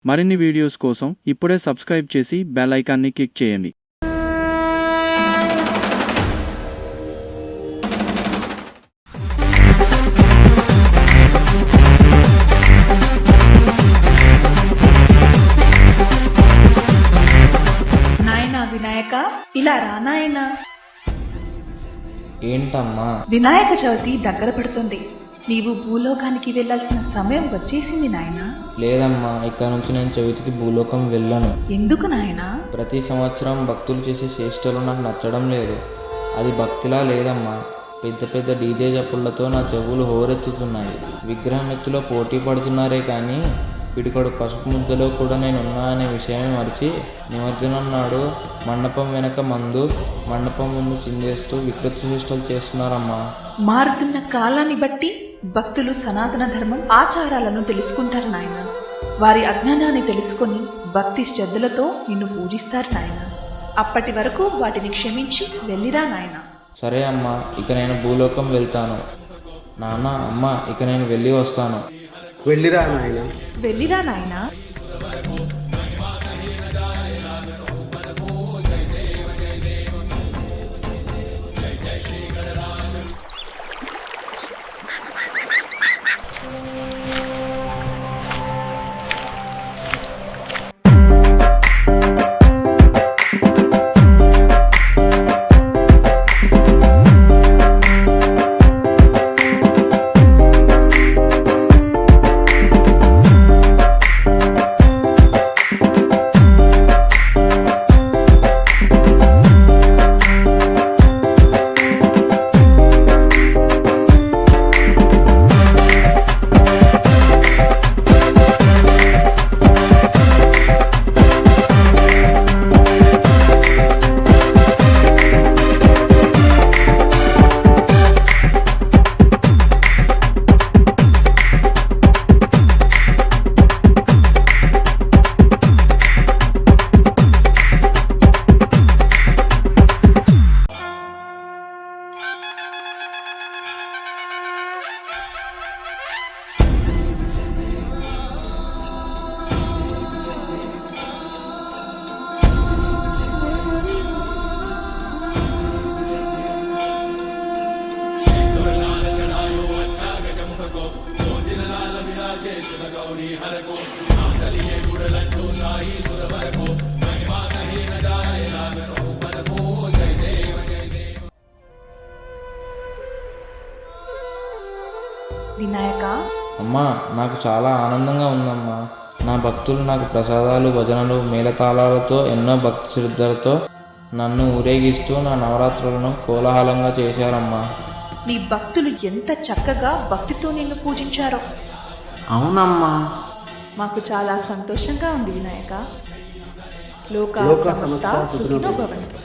మరిన్ని వీడియోస్ కోసం ఇప్పుడే సబ్స్క్రైబ్ చేసి బెల్ ఐకాన్ని క్లిక్ చేయండి. నాయనా వినాయక, ఇలా రా నాయనా. ఏంటమ్మా? వినాయక చవితి దగ్గర పడుతుంది. నీవు భూలోకానికి వెళ్లాల్సిన సమయం వచ్చేసింది నాయనా. లేదమ్మా, ఇక్కడ నుంచి నేను చవితికి భూలోకం వెళ్ళను. ఎందుకు నాయనా? ప్రతి సంవత్సరం భక్తులు చేసే చేష్టలు నాకు నచ్చడం లేదు. అది భక్తిలా లేదమ్మా. పెద్ద పెద్ద డీజే చప్పుళ్లతో నా చెవులు హోరెత్తుతున్నాయి. విగ్రహం ఎత్తులో పోటీ పడుతున్నారే కానీ పిడికడు పసుపు ముద్దలో కూడా నేనున్నా అనే విషయమే మరిచి నిమజ్జనం నాడు మండపం వెనక మందు, మండపం ముందు చిందేస్తూ వికృత చేష్టలు చేస్తున్నారమ్మా. మారుతున్న కాలాన్ని బట్టి భక్తులు సనాతన ధర్మం ఆచారాలను తెలుసుకుంటారు నాయన. వారి అజ్ఞానాన్ని తెలుసుకొని భక్తి శ్రద్ధలతో నిన్ను పూజిస్తారు నాయన. అప్పటి వరకు వాటిని క్షమించి వెళ్ళిరా నాయన. సరే అమ్మా, ఇక నేను భూలోకం వెళ్తాను. నాన్న, అమ్మ, ఇక నేను వెళ్ళి వస్తాను. వెళ్ళిరా నాయన. వెళ్ళిరా నాయనా. వినాయక, అమ్మా, నాకు చాలా ఆనందంగా ఉందమ్మా. నా భక్తులు నాకు ప్రసాదాలు, భజనలు, మేళతాళాలతో ఎన్నో భక్తి శ్రద్ధలతో నన్ను ఊరేగిస్తూ నా నవరాత్రులను కోలాహలంగా చేశారమ్మా. నీ భక్తులు ఎంత చక్కగా భక్తితో నిన్ను పూజించారో. అవునమ్మా. మాకు చాలా సంతోషంగా ఉంది వినాయక. లోకా లోకా సమస్తా సమస్తా సుఖినో సుఖినో భవంతు.